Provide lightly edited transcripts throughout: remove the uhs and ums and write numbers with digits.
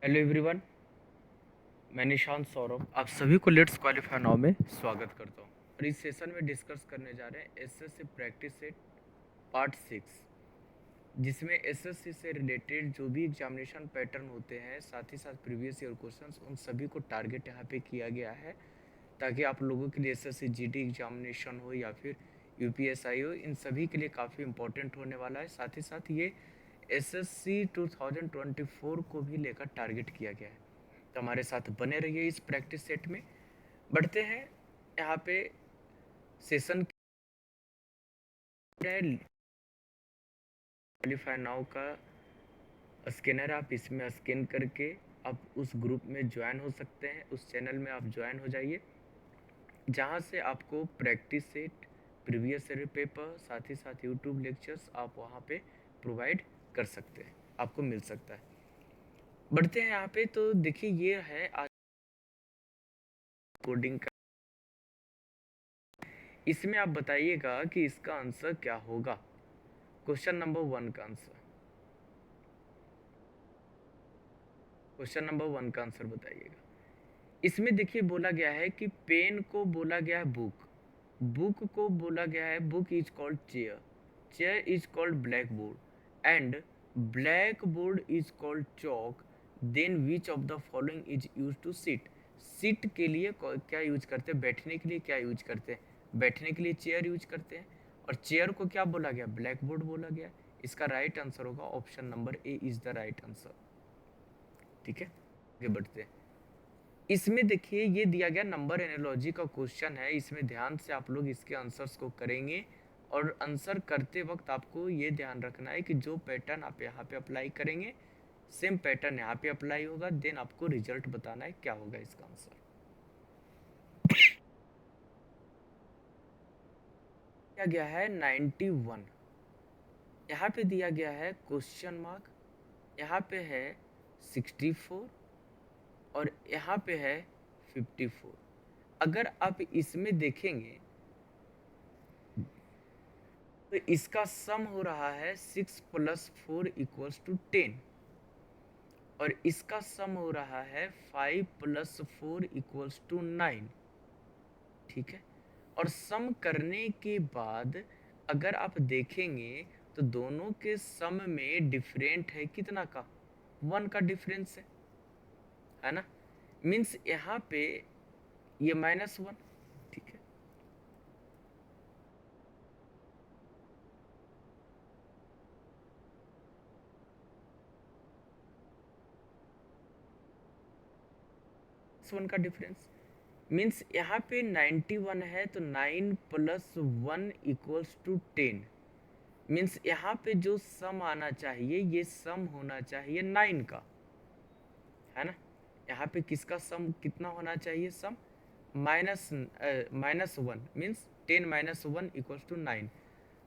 Hello everyone, मैं निशांत सौरभ आप सभी को लेट्स क्वालिफाई नाउ में स्वागत करता हूँ। और इस सेशन में डिस्कस करने जा रहे हैं एसएससी प्रैक्टिस सेट पार्ट 6, जिसमें एसएससी से रिलेटेड जो भी एग्जामिनेशन पैटर्न होते हैं, साथ ही साथ प्रीवियस ईयर क्वेश्चंस, उन सभी को टारगेट यहाँ पे किया गया है ताकि आप लोगों के लिए एसएससी जीडी एग्जामिनेशन हो या फिर यूपीएसआई हो, इन सभी के लिए काफ़ी इंपॉर्टेंट होने वाला है। साथ ही साथ ये एसएससी 2024 को भी लेकर टारगेट किया गया है। तो हमारे साथ बने रहिए इस प्रैक्टिस सेट में। बढ़ते हैं यहाँ पे सेशन क्वालिफाई नाउ का स्कैनर, आप इसमें स्कैन करके आप उस ग्रुप में ज्वाइन हो सकते हैं। उस चैनल में आप ज्वाइन हो जाइए जहाँ से आपको practice set, previous year paper, साथ ही साथ यूट्यूब लेक्चर्स आप वहाँ पे प्रोवाइड कर सकते हैं, आपको मिल सकता है। बढ़ते हैं यहाँ पे, तो देखिए ये है आज कोडिंग का। इसमें आप बताइएगा कि इसका आंसर क्या होगा। क्वेश्चन नंबर 1 का आंसर, क्वेश्चन नंबर 1 का आंसर बताइएगा। इसमें देखिए बोला गया है कि पेन को बोला गया है बुक, बुक को बोला गया है book is called chair, chair is called blackboard and blackboard is called chalk. Then which of the following is use to sit, sit के लिए क्या यूज करते हैं, बैठने के लिए क्या यूज करते हैं, बैठने के लिए चेयर यूज करते हैं, और चेयर को क्या बोला गया, ब्लैक बोर्ड बोला गया। इसका राइट आंसर होगा option number A is the right answer. ठीक है, आगे बढ़ते हैं। इसमें देखिए ये दिया गया नंबर एनालॉजी का क्वेश्चन है, इसमें ध्यान से आप लोग इसके आंसर्स को करेंगे और आंसर करते वक्त आपको ये ध्यान रखना है कि जो पैटर्न आप यहाँ पे अप्लाई करेंगे सेम पैटर्न यहाँ पे अप्लाई होगा। देन आपको रिजल्ट बताना है क्या होगा इसका आंसर। दिया गया है 91, यहाँ पे दिया गया है क्वेश्चन मार्क, यहाँ पे है 64 और यहाँ पे है 54। अगर आप इसमें देखेंगे तो इसका सम हो रहा है 6 + 4 = 10 और इसका सम हो रहा है 5 + 4 = 9। ठीक है, और सम करने के बाद अगर आप देखेंगे तो दोनों के सम में डिफरेंट है कितना का, 1 का डिफरेंस है ना। मीन्स यहाँ पे ये -1। ठीक है, -1 का डिफरेंस मीन्स यहाँ पे 91 है तो 9 + 1 = 10। मीन्स यहाँ पे जो सम आना चाहिए ये सम होना चाहिए 9 का, है ना। यहाँ पे किसका सम कितना होना चाहिए, सम -1 मीन्स 10 - 1 = 9।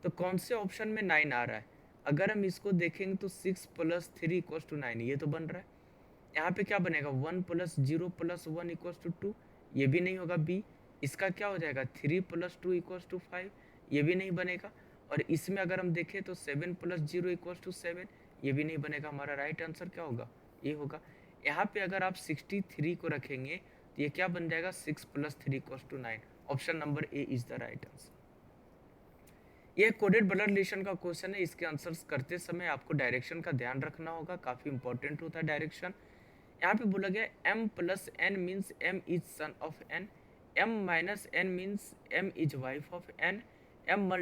तो कौन से ऑप्शन में 9 आ रहा है, अगर हम इसको देखेंगे तो 6 + 3 = 9, ये तो बन रहा है। यहाँ पे क्या बनेगा, 1 + 0 + 1 = 2, ये भी नहीं होगा बी। इसका क्या हो जाएगा, 3 + 2 = 5, ये भी नहीं बनेगा। और इसमें अगर हम देखें तो 7 + 0 = 7, ये भी नहीं बनेगा। हमारा राइट आंसर क्या होगा, ये होगा। यहाँ पे अगर आप 63 को रखेंगे तो ये क्या बन जाएगा, 6 + 3 = 9। Option number A is the right answer. यह कोडेड ब्लड रिलेशन का क्वेश्चन है, इसके आंसर्स करते समय आपको डायरेक्शन का ध्यान रखना होगा, काफ़ी इंपॉर्टेंट होता है डायरेक्शन। यहाँ पे बोला गया m + n means m is son of n, m - n means m is wife of n, m ×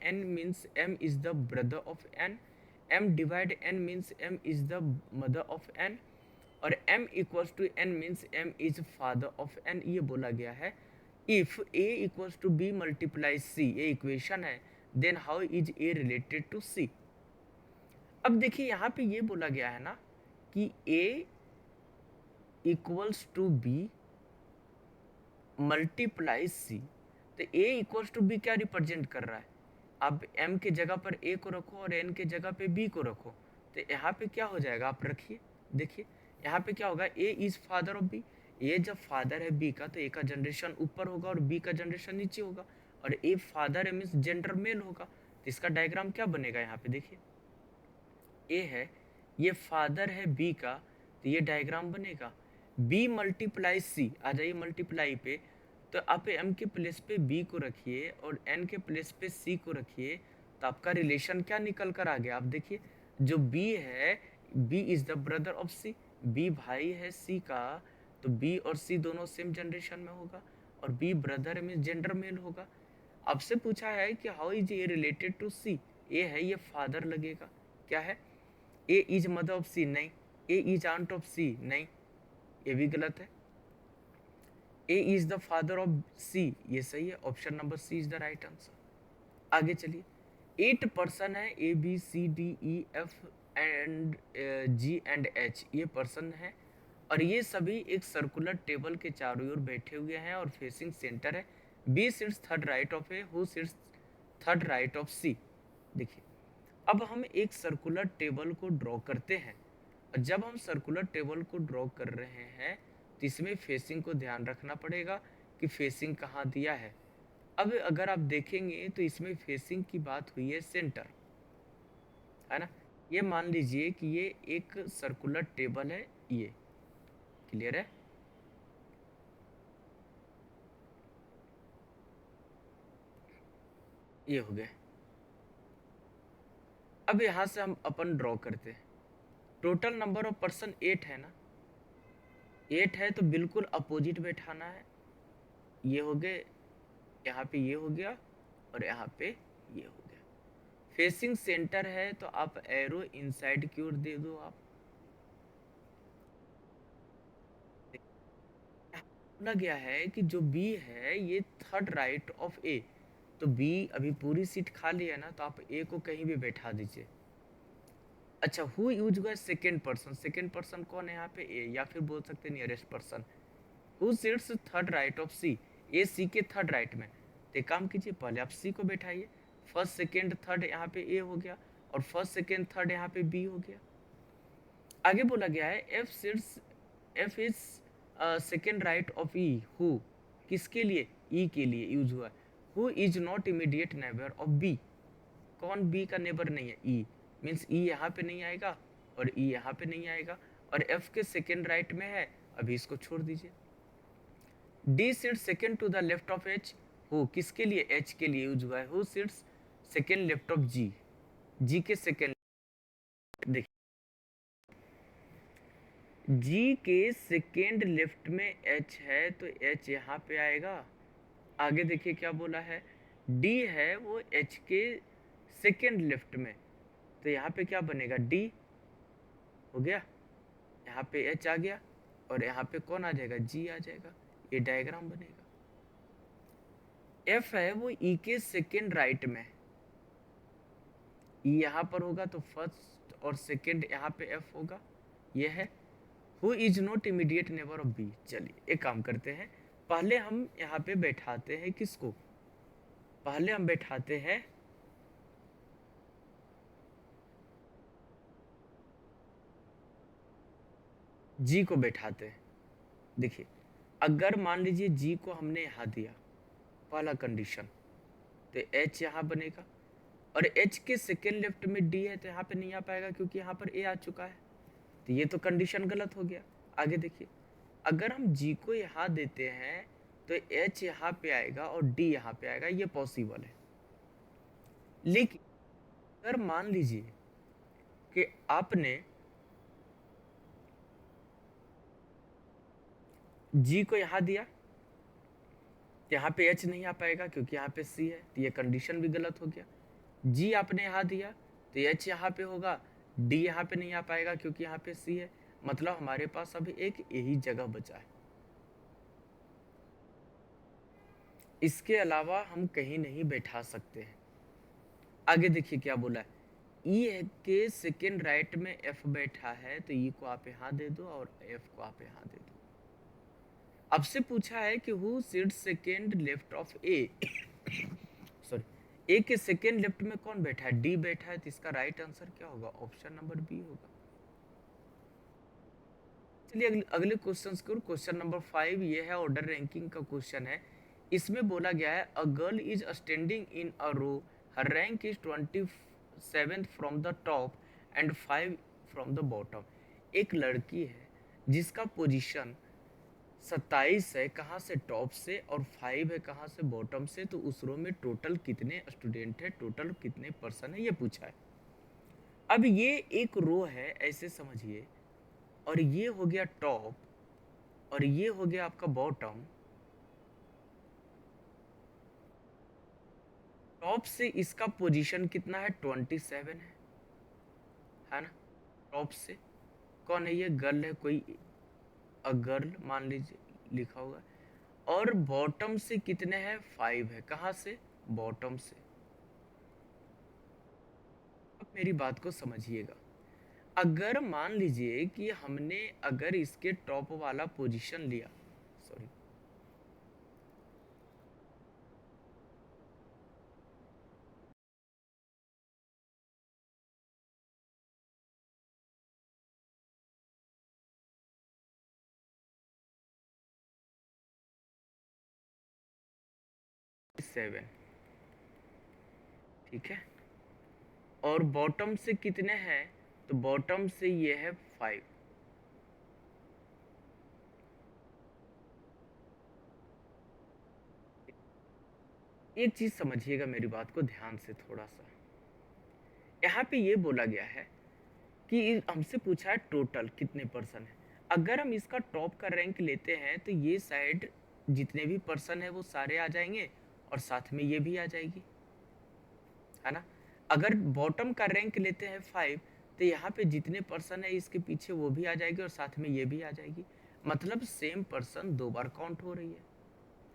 n means m is the brother of n, m / n means m is the mother of n, और m = n means m is father of n। ये बोला गया है। If a = b × c, ये equation है, then how is a related to c। अब देखिए यहाँ पे ये बोला गया है ना कि a = b × c, तो a = b क्या रिप्रेजेंट कर रहा है, आप m के जगह पर a को रखो और n के जगह पे b को रखो, तो यहाँ पे क्या हो जाएगा, आप रखिए। देखिए यहाँ पे क्या होगा, a is father of b, ये जब फादर है b का तो a का जनरेशन ऊपर होगा और b का जनरेशन नीचे होगा, और a फादर है मीन्स जेंडर मेल होगा। तो इसका डायग्राम क्या बनेगा, यहाँ पे देखिए a है, ये फादर है b का, तो ये डायग्राम बनेगा। बी मल्टीप्लाई सी, आ जाइए मल्टीप्लाई पे, तो आप m के प्लेस पे b को रखिए और n के प्लेस पे c को रखिए, तो आपका रिलेशन क्या निकल कर आ गया। आप देखिए जो b है, b is the brother of c, b भाई है c का, तो b और c दोनों सेम जनरेशन में होगा, और b ब्रदर में जेंडर मेल होगा। आपसे पूछा है कि how is A related to c, A है ये फादर लगेगा, क्या है, A is mother of c, नहीं, A is aunt of c, नहीं, ये भी गलत है। A is the father of C, ये सही है, option number C is the right answer. आगे चलिए, 8 पर्सन है, A B C D E F and ji and H, ये पर्सन है, और ये सभी एक सर्कुलर टेबल के चारों ओर बैठे हुए हैं और फेसिंग सेंटर है। B sits third right of A, who sits third right of C. देखिए अब हम एक सर्कुलर टेबल को ड्रॉ करते हैं, और जब हम सर्कुलर टेबल को ड्रॉ कर रहे हैं तो इसमें फेसिंग को ध्यान रखना पड़ेगा कि फेसिंग कहाँ दिया है। अब अगर आप देखेंगे तो इसमें फेसिंग की बात हुई है सेंटर, है ना। ये मान लीजिए कि ये एक सर्कुलर टेबल है, ये क्लियर है। ये हो गया। अब यहाँ से हम अपन ड्रॉ करते हैं। टोटल नंबर ऑफ पर्सन 8 है ना, 8 है तो बिल्कुल अपोजिट बैठाना है। ये हो गए, यहाँ पे ये हो गया, और यहाँ पे ये हो गया। फेसिंग सेंटर है तो आप एरो इनसाइड की ओर दे दो। आप बोला गया है कि जो बी है ये थर्ड राइट ऑफ ए, तो बी अभी पूरी सीट खाली है ना, तो आप ए को कहीं भी बैठा दीजिए। अच्छा, हु यूज हुआ सेकेंड पर्सन, सेकेंड पर्सन कौन है यहाँ पे, ए, या फिर बोल सकते हैं nearest person. Who sits third right of C, A C के थर्ड राइट में, तो एक काम कीजिए, पहले आप सी को बैठाइए, फर्स्ट सेकेंड थर्ड यहाँ पे ए हो गया, और फर्स्ट सेकेंड थर्ड यहाँ पे बी हो गया। आगे बोला गया है F sits, F is second right of E, who किसके लिए, ई के लिए यूज हुआ है। Who is not immediate neighbour of B, कौन बी का नेबर नहीं है, ई, मीन्स ई यहाँ पे नहीं आएगा और ई यहाँ पे नहीं आएगा, और एफ के सेकेंड राइट में है, अभी इसको छोड़ दीजिए। D sits second to the left of H, who किसके लिए, एच के लिए यूज हुआ है। Who sits second left of G, G के सेकेंड, देखिए जी के सेकेंड लेफ्ट में एच है तो एच यहाँ पे आएगा। आगे देखिए क्या बोला है, डी है वो एच के सेकेंड लेफ्ट में, तो यहाँ पे क्या बनेगा, डी हो गया, यहाँ पे एच आ गया, और यहाँ पे कौन आ जाएगा, जी आ जाएगा। ये डायग्राम बनेगा। एफ है वो ई के सेकेंड राइट में, ई यहाँ पर होगा तो फर्स्ट और सेकेंड यहाँ पे एफ होगा, ये है। Who is not immediate neighbour of B, चलिए एक काम करते हैं, पहले हम यहाँ पे बैठाते हैं किसको, पहले हम बैठाते हैं जी को बैठाते हैं। देखिए अगर मान लीजिए जी को हमने यहाँ दिया, पहला कंडीशन, तो एच यहाँ बनेगा, और एच के सेकेंड लेफ्ट में डी है तो यहाँ पे नहीं आ पाएगा क्योंकि यहाँ पर ए आ चुका है, तो ये तो कंडीशन गलत हो गया। आगे देखिए, अगर हम जी को यहाँ देते हैं तो एच यहाँ पे आएगा और डी यहाँ पे आएगा, ये पॉसिबल है। लेकिन अगर मान लीजिए कि आपने जी को यहाँ दिया, यहाँ पे एच नहीं आ पाएगा क्योंकि यहाँ पे सी है, तो ये कंडीशन भी गलत हो गया। जी आपने यहाँ दिया तो एच यहाँ पे होगा, डी यहाँ पे नहीं आ पाएगा क्योंकि यहाँ पे सी है, मतलब हमारे पास अभी एक यही जगह बचा है, इसके अलावा हम कहीं नहीं बैठा सकते हैं। आगे देखिए क्या बोला है, ई के सेकेंड राइट में एफ बैठा है तो ई को आप यहाँ दे दो और एफ को आप यहाँ दे दो। आपसे पूछा है कि who sits second left of A, sorry, A के सेकेंड लेफ्ट में कौन बैठा है, डी बैठा है, तो इसका राइट आंसर क्या होगा, ऑप्शन नंबर बी होगा। चलिए अगले क्वेश्चन को, क्वेश्चन नंबर 5, ये है ऑर्डर रैंकिंग का क्वेश्चन है। इसमें बोला गया है a girl is standing in a row, her rank is 27 from the top and 5 from the bottom. एक लड़की है जिसका पोजीशन 27 है कहाँ से, टॉप से, और 5 है कहाँ से, बॉटम से, तो उस रो में टोटल कितने स्टूडेंट है, टोटल कितने पर्सन है, ये पूछा है। अब ये एक रो है ऐसे समझिए, और ये हो गया टॉप, और ये हो गया आपका बॉटम। टॉप से इसका पोजीशन कितना है, 27 है ना। टॉप से कौन है, ये गर्ल है, कोई गर्ल मान लीजिए लिखा हुआ है, और बॉटम से कितने हैं, 5 है, कहाँ से, बॉटम से। अब मेरी बात को समझिएगा, अगर मान लीजिए कि हमने अगर इसके टॉप वाला पोजीशन लिया, सॉरी, सेवन, ठीक है, और बॉटम से कितने हैं, तो बॉटम से ये है 5। एक चीज समझिएगा मेरी बात को ध्यान से थोड़ा सा, यहाँ पे ये बोला गया है कि हमसे पूछा है टोटल कितने पर्सन है। अगर हम इसका टॉप का रैंक लेते हैं तो ये साइड जितने भी पर्सन है वो सारे आ जाएंगे, और साथ में ये भी आ जाएगी, है ना। अगर बॉटम का रैंक लेते हैं 5, तो यहाँ पे जितने पर्सन है इसके पीछे वो भी आ जाएगी, और साथ में ये भी आ जाएगी, मतलब सेम पर्सन 2 बार काउंट हो रही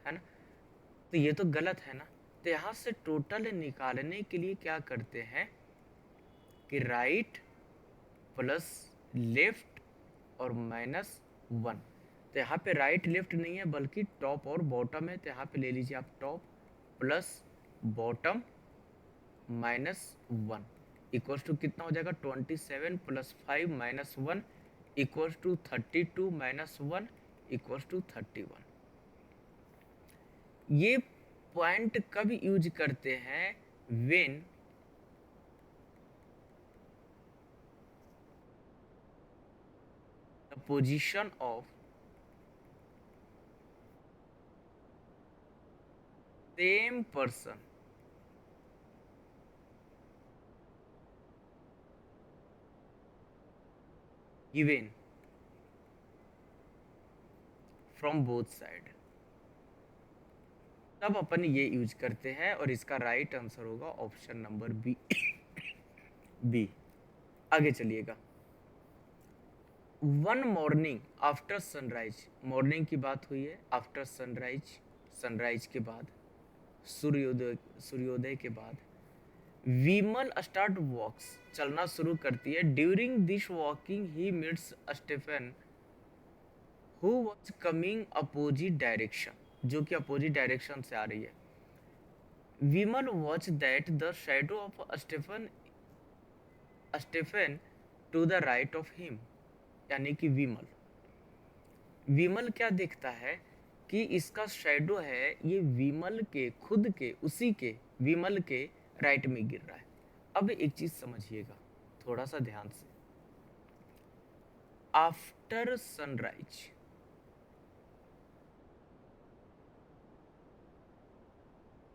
है ना। तो ये तो गलत है ना। तो यहाँ से टोटल निकालने के लिए क्या करते हैं कि राइट प्लस लेफ्ट और -1। तो यहाँ पे राइट लेफ्ट नहीं है बल्कि टॉप और बॉटम है, तो यहाँ पे ले लीजिए आप top plus bottom -1 equals to कितना हो जाएगा, 27 + 5 - 1 इक्वल्स टू 32 - 1 इक्वल्स टू 31। ये पॉइंट कब यूज करते हैं, when the position of same person given from both side, तब अपन ये यूज करते हैं, और इसका राइट आंसर होगा ऑप्शन नंबर बी। बी। आगे चलिएगा, one morning after sunrise, morning की बात हुई है, आफ्टर सनराइज, सनराइज के बाद, सूर्योदय, सूर्योदय के बाद विमल स्टार्ट वॉक्स, चलना शुरू करती है। During this walking he meets Stephen who was coming opposite direction, जो कि अपोजिट डायरेक्शन से आ रही है। Vimal watch that the shadow of Stephen to the right of him, यानी कि विमल, विमल क्या देखता है कि इसका शैडो है ये विमल के खुद के, उसी के, विमल के राइट में गिर रहा है। अब एक चीज समझिएगा थोड़ा सा ध्यान से, आफ्टर सनराइज,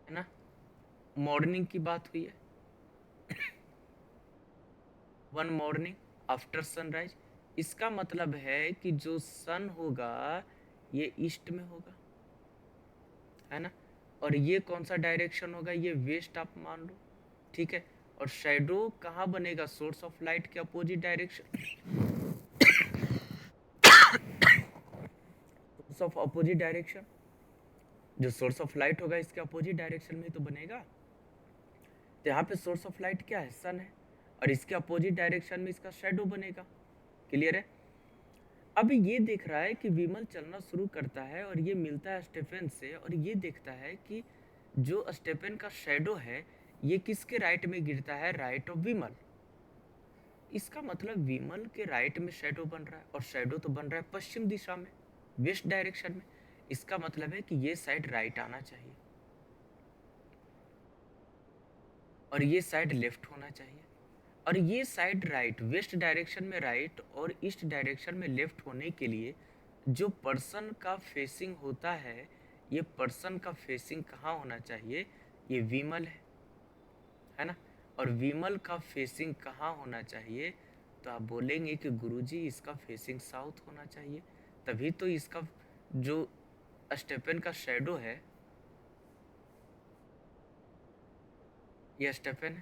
है ना, मॉर्निंग की बात हुई है, वन मॉर्निंग आफ्टर सनराइज, इसका मतलब है कि जो सन होगा ये ईस्ट में होगा, है ना, और ये कौन सा डायरेक्शन होगा, ये वेस्ट आप मान लो, ठीक है। और शैडो कहाँ बनेगा, सोर्स ऑफ लाइट के opposite direction, source of opposite direction, जो सोर्स ऑफ लाइट होगा इसके अपोजिट डायरेक्शन में तो बनेगा। तो यहाँ पे सोर्स ऑफ लाइट क्या है, सन है, और इसके अपोजिट डायरेक्शन में इसका शैडो बनेगा। क्लियर है। अब ये देख रहा है कि विमल चलना शुरू करता है और ये मिलता है स्टेफन से, और ये देखता है कि जो स्टेफन का शैडो है ये किसके राइट में गिरता है, राइट ऑफ विमल। इसका मतलब विमल के राइट में शैडो बन रहा है, और शैडो तो बन रहा है पश्चिम दिशा में, वेस्ट डायरेक्शन में। इसका मतलब है कि ये साइड राइट आना चाहिए और ये साइड लेफ्ट होना चाहिए। और ये साइड राइट, वेस्ट डायरेक्शन में राइट और ईस्ट डायरेक्शन में लेफ्ट होने के लिए जो पर्सन का फेसिंग होता है, ये पर्सन का फेसिंग कहाँ होना चाहिए, ये विमल है ना। और विमल का फेसिंग कहाँ होना चाहिए, तो आप बोलेंगे कि गुरुजी इसका फेसिंग साउथ होना चाहिए, तभी तो इसका जो स्टेफन का शेडो ये स्टेफन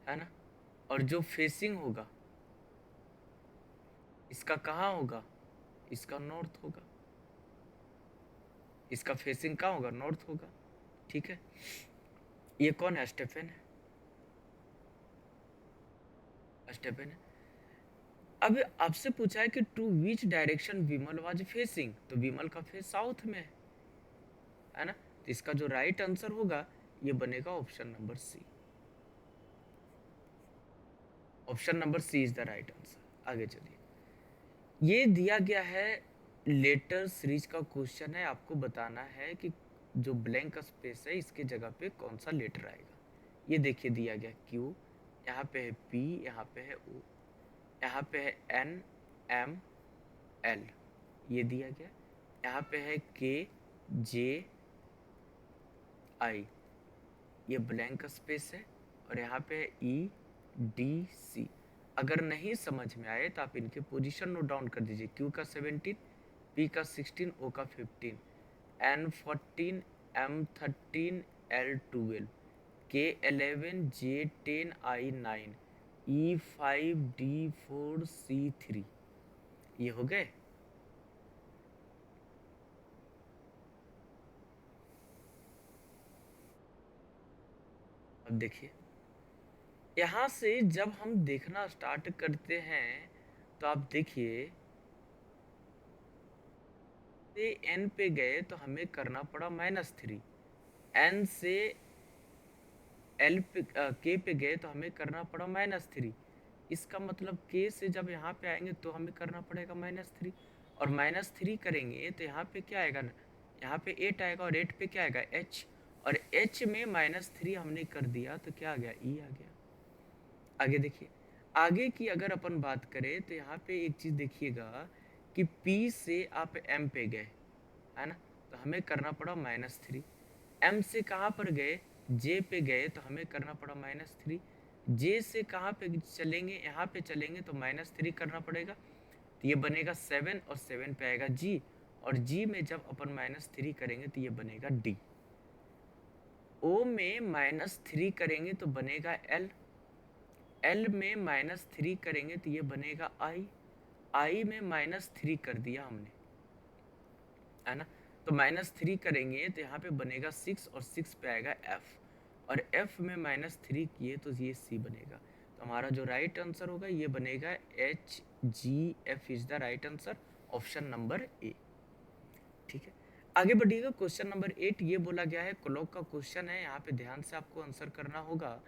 है ना। और जो फेसिंग होगा इसका कहाँ होगा, इसका नॉर्थ होगा, इसका फेसिंग कहाँ होगा, नॉर्थ होगा। ठीक है, ये कौन है, स्टेफन है। अब आपसे पूछा है कि to which direction Vimal was facing, तो विमल का फेस साउथ में है ना। तो इसका जो राइट आंसर होगा ये बनेगा option number C. Option number C is the right answer. आगे चलिए, ये दिया गया है लेटर सीरीज का क्वेश्चन है, आपको बताना है कि जो ब्लैंक स्पेस है इसके जगह पे कौन सा लेटर आएगा। ये देखिए दिया गया क्यू, यहाँ पे है पी, यहाँ पे है ओ, यहाँ पे है एन एम एल, ये दिया गया। यहाँ पे है के जे आई, ये ब्लैंक स्पेस है। और यहाँ पे है ई डी सी। अगर नहीं समझ में आए तो आप इनके पोजीशन नोट डाउन कर दीजिए, क्यू का 17, पी का 16, ओ का 15, एन 14, एम 13, एल 12, के 11, जे 10, आई 9, ई 5, डी 4, सी 3। ये हो गए। अब देखिए, यहाँ से जब हम देखना स्टार्ट करते हैं तो आप देखिए से एन पे गए तो हमें करना पड़ा -3, एन से एल पे के पे गए तो हमें करना पड़ा -3। इसका मतलब के से जब यहाँ पे आएंगे तो हमें करना पड़ेगा -3, और -3 करेंगे तो यहाँ पे क्या आएगा, यहाँ पे 8 आएगा, और 8 पे क्या आएगा, एच, और एच में -3 हमने कर दिया तो क्या आ गया, ई आ गया। आगे देखिए, आगे की अगर अपन बात करें तो यहाँ पे एक चीज देखिएगा कि P से आप M पे गए है ना, तो हमें करना पड़ा -3। M से कहाँ पर गए, J पे गए तो हमें करना पड़ा -3। J से कहाँ पे चलेंगे, यहाँ पे चलेंगे तो -3 करना पड़ेगा, तो ये बनेगा 7, और 7 पे आएगा G, और G में जब अपन -3 करेंगे तो ये बनेगा D। O में -3 करेंगे तो बनेगा L, L में -3 करेंगे तो ये बनेगा I, I में -3 कर दिया हमने है ना, तो -3 करेंगे तो यहाँ पे बनेगा 6, और 6 पे आएगा F, और F में -3 किए तो ये C बनेगा। तो हमारा जो राइट आंसर होगा ये बनेगा HGF is the right answer, option number ए। ठीक है, आगे बढ़िएगा। क्वेश्चन नंबर 8 ये बोला गया है, क्लॉक का क्वेश्चन है, यहाँ पे ध्यान से आपको आंसर करना होगा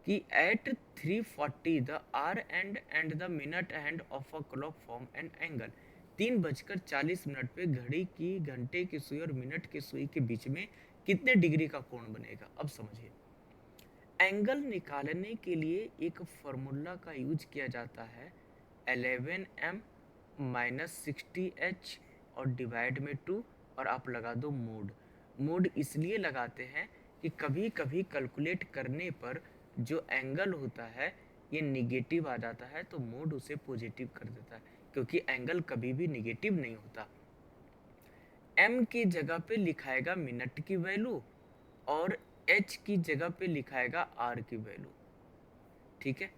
कि at 3:40 the hour and the minute hand of a clock form an angle. 3:40 पे घड़ी की, घंटे की सुई और मिनट की सुई के बीच में कितने डिग्री का कोण बनेगा। अब समझिए, एंगल निकालने के लिए एक फॉर्मूला का यूज किया जाता है, 11m - 60h और डिवाइड में 2, और आप लगा दो मोड। मोड इसलिए लगाते हैं कि कभी कभी कैलकुलेट करने पर जो एंगल होता है ये निगेटिव आ जाता है, तो मोड उसे पॉजिटिव कर देता है, क्योंकि एंगल कभी भी निगेटिव नहीं होता। m की जगह पे लिखाएगा मिनट की वैल्यू, और h की जगह पे लिखाएगा r की वैल्यू। ठीक है,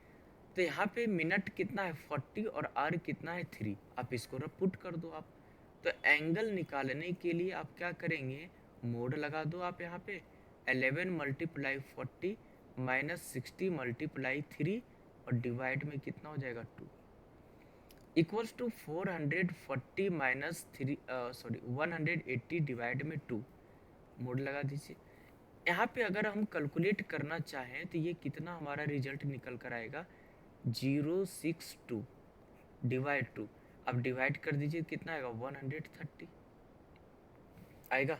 तो यहाँ पे मिनट कितना है 40, और r कितना है 3, आप इसको पुट कर दो आप। तो एंगल निकालने के लिए आप क्या करेंगे, मोड लगा दो आप यहाँ पे, 11 × 40 - 60 × 3, और डिवाइड में कितना हो जाएगा 2, इक्वल्स टू 440 180 डिवाइड में 2, मोड लगा दीजिए। यहाँ पे अगर हम कैलकुलेट करना चाहें तो ये कितना हमारा रिजल्ट निकल कर आएगा, 062 डिवाइड 2। अब डिवाइड कर दीजिए, कितना आएगा, 130 आएगा।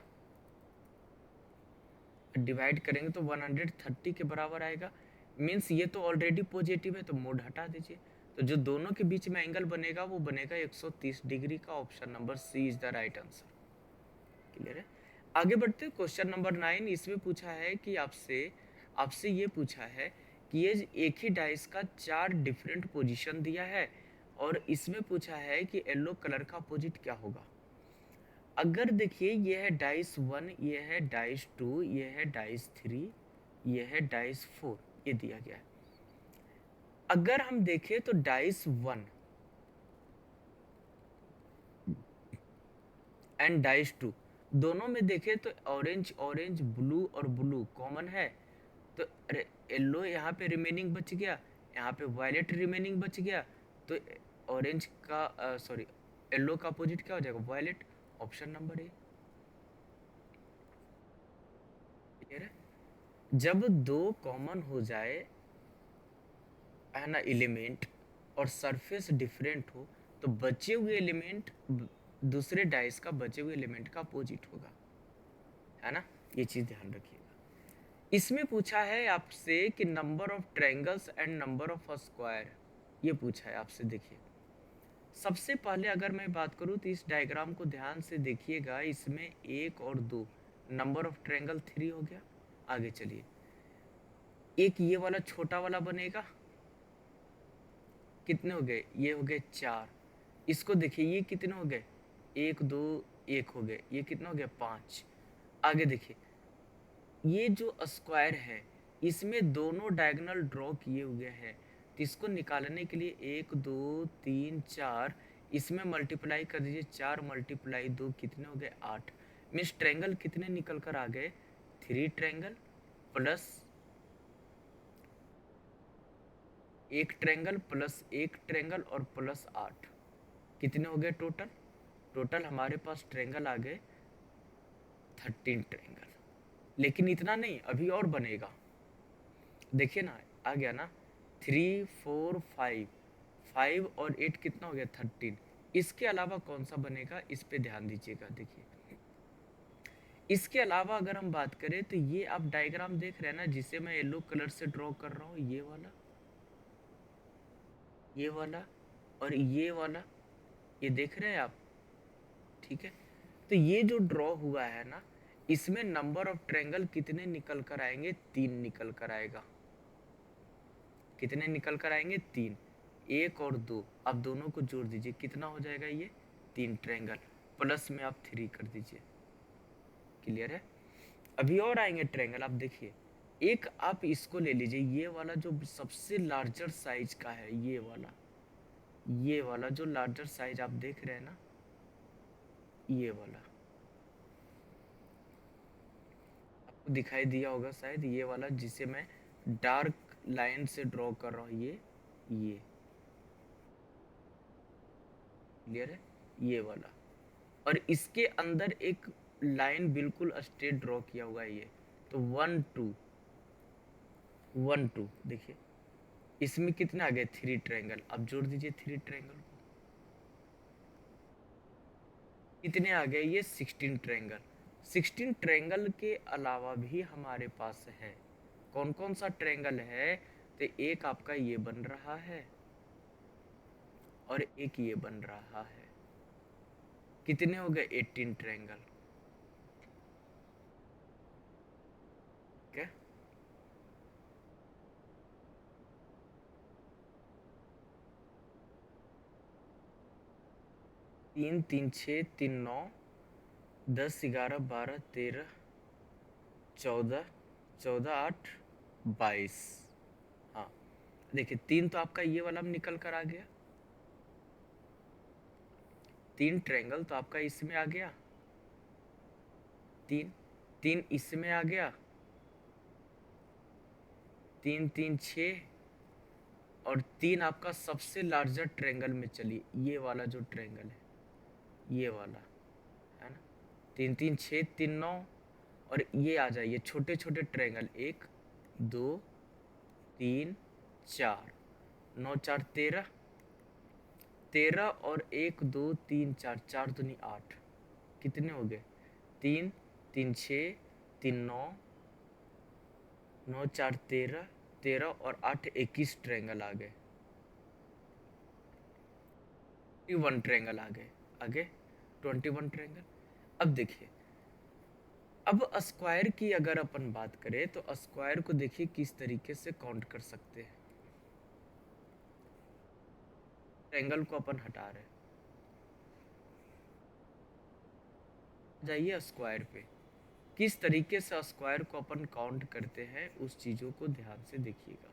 डिवाइड करेंगे तो 130 के बराबर आएगा। मीन्स ये तो ऑलरेडी पॉजिटिव है, तो मोड हटा दीजिए। तो जो दोनों के बीच में एंगल बनेगा वो बनेगा 130 डिग्री का। Option number C is the right answer. Clear है। आगे बढ़ते हैं क्वेश्चन नंबर 9। इसमें पूछा है कि आपसे आपसे ये पूछा है कि ये एक ही डाइस का 4 डिफरेंट पोजीशन दिया है और इसमें पूछा है कि येलो कलर का अपोजिट क्या होगा। अगर देखिए ये है डाइस 1, ये है डाइस 2, ये है डाइस 3, ये है डाइस 4, ये दिया गया है। अगर हम देखें तो डाइस 1 एंड डाइस 2 दोनों में देखें तो ऑरेंज ऑरेंज, ब्लू और ब्लू कॉमन है। तो येलो यहाँ पे रिमेनिंग बच गया, यहाँ पे वायलेट रिमेनिंग बच गया। तो ऑरेंज का सॉरी येलो का अपोजिट क्या हो जाएगा, violet. Option number A. Clear है। जब दो कॉमन हो जाए है ना एलिमेंट और सरफेस डिफरेंट हो तो बचे हुए एलिमेंट दूसरे डाइस का बचे हुए एलिमेंट का अपोजिट होगा, है ना। ये चीज ध्यान रखिएगा। इसमें पूछा है आपसे कि number of triangles and number of square, ये पूछा है आपसे। देखिए सबसे पहले अगर मैं बात करूं तो इस डायग्राम को ध्यान से देखिएगा। इसमें 1 और 2 नंबर ऑफ ट्रायंगल 3 हो गया। आगे चलिए, एक ये वाला छोटा वाला बनेगा, कितने हो गए, ये हो गए 4। इसको देखिए ये कितने हो गए, 1 2 1 हो गए, ये कितना हो गया 5। आगे देखिए ये जो स्क्वायर है इसमें दोनों डायगोनल ड्रॉ किए हुए हैं, तो इसको निकालने के लिए 1 2 3 4 इसमें मल्टीप्लाई कर दीजिए। 4 मल्टीप्लाई 2 कितने हो गए 8। मीन्स ट्रायंगल कितने निकल कर आ गए, 3 ट्रायंगल प्लस एक ट्रायंगल प्लस एक ट्रायंगल और प्लस 8, कितने हो गए टोटल। टोटल हमारे पास ट्रायंगल आ गए 13 ट्रायंगल। लेकिन इतना नहीं, अभी और बनेगा। देखिए ना आ गया ना, 3 4 5, 5 और 8 कितना हो गया 13। इसके अलावा कौन सा बनेगा, इस पे ध्यान दीजिएगा। देखिए इसके अलावा अगर हम बात करें तो ये आप डायग्राम देख रहे हैं ना, जिसे मैं येलो कलर से ड्रॉ कर रहा हूँ, ये वाला, ये वाला और ये वाला, ये देख रहे हैं आप। ठीक है। तो ये जो ड्रॉ हुआ है ना, इसमें नंबर ऑफ ट्रायंगल कितने निकल कर आएंगे, 3 निकल कर आएगा। कितने निकल कर आएंगे, 3। 1 और 2 आप दोनों को जोड़ दीजिए, कितना हो जाएगा ये 3 ट्रायंगल, प्लस में आप 3 कर दीजिए। क्लियर है। अभी और आएंगे ट्रायंगल, आप देखिए। एक आप इसको ले लीजिए, ये वाला जो सबसे लार्जर साइज का है, ये वाला जो लार्जर साइज आप देख रहे हैं ना, ये वाला आपको दिखाई दिया होगा शायद, ये वाला जिसे मैं डार्क लाइन से ड्रॉ कर रहा हूँ, ये क्लियर है, ये वाला। और इसके अंदर एक लाइन बिल्कुल स्ट्रेट ड्रॉ किया हुआ है ये। तो 1 2 1 2 देखिए इसमें कितने आ गए, 3 ट्रायंगल। अब जोड़ दीजिए 3 ट्रायंगल को, कितने आ गए ये 16 ट्रायंगल। 16 ट्रायंगल के अलावा भी हमारे पास है, कौन कौन सा ट्रायंगल है, तो एक आपका ये बन रहा है और एक ये बन रहा है। कितने हो गए 18 ट्रायंगल। क्या 3 3 6 3 9 10 11 12 13 14 14 8 22। हाँ देखिए 3 तो आपका ये वाला में निकल कर आ गया, 3 ट्रायंगल तो आपका इसमें आ गया, 3 3 इसमें आ गया, 3 3 6 और 3 आपका सबसे लार्जर ट्रायंगल में, चलिए ये वाला जो ट्रायंगल है, ये वाला है ना, 3 3 6 3 9 और ये आ जाइए छोटे छोटे ट्रायंगल, 1 2 3 4 9 4 13, 13 और 1 2 3 4, 4 दूनी 8, कितने हो गए 3 3 6 3 9 9 4 13 13 और 8 21 ट्रायंगल आ गए, 21 ट्रायंगल आ गए, आगे 21 ट्रायंगल। अब देखिए, अब स्क्वायर की अगर अपन बात करें तो स्क्वायर को देखिए किस तरीके से काउंट कर सकते हैं। ट्रायंगल को अपन हटा रहे हैं, जाइए स्क्वायर पे, किस तरीके से स्क्वायर को अपन काउंट करते हैं उस चीजों को ध्यान से देखिएगा।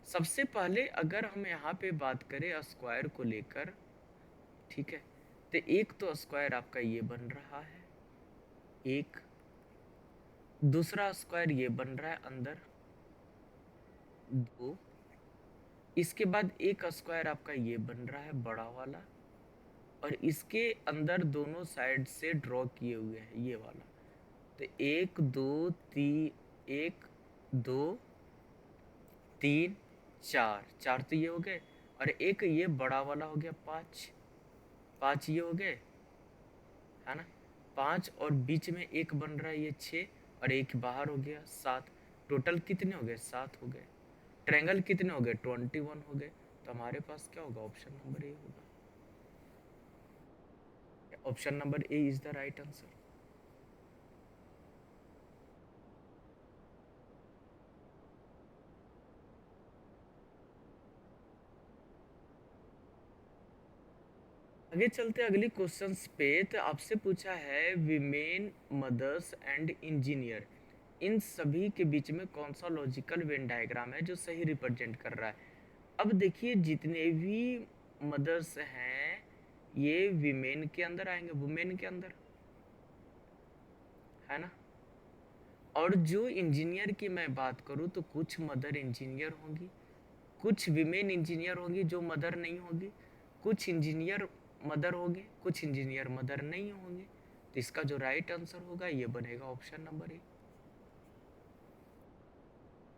सबसे पहले अगर हम यहाँ पे बात करें स्क्वायर को लेकर, ठीक है, तो एक तो स्क्वायर आपका ये बन रहा है, एक दूसरा स्क्वायर ये बन रहा है अंदर, दो, इसके बाद एक स्क्वायर आपका ये बन रहा है बड़ा वाला, और इसके अंदर दोनों साइड से ड्रॉ किए हुए हैं ये वाला, तो एक दो तीन, एक दो तीन चार, चार तो ये हो गए, और एक ये बड़ा वाला हो गया पाँच, पाँच ये हो गए, है ना, पाँच, और बीच में एक बन रहा है ये छः, और एक बाहर हो गया सात, टोटल कितने हो गए, सात हो गए। ट्रायंगल कितने हो गए, 21 हो गए। तो हमारे पास क्या होगा, ऑप्शन नंबर ए होगा, option number A is the right answer. आगे चलते अगली क्वेश्चंस पे, तो आपसे पूछा है विमेन, मदर्स एंड इंजीनियर, इन सभी के बीच में कौन सा लॉजिकल वेन डायग्राम है जो सही रिप्रेजेंट कर रहा है। अब देखिए जितने भी मदर्स हैं ये विमेन के अंदर आएंगे, वुमेन के अंदर, है ना, और जो इंजीनियर की मैं बात करूँ तो कुछ मदर इंजीनियर होंगी, कुछ विमेन इंजीनियर होंगी जो मदर नहीं होगी, कुछ इंजीनियर मदर होंगे, कुछ इंजीनियर मदर नहीं होंगे। तो इसका जो राइट आंसर होगा ये बनेगा ऑप्शन नंबर ए।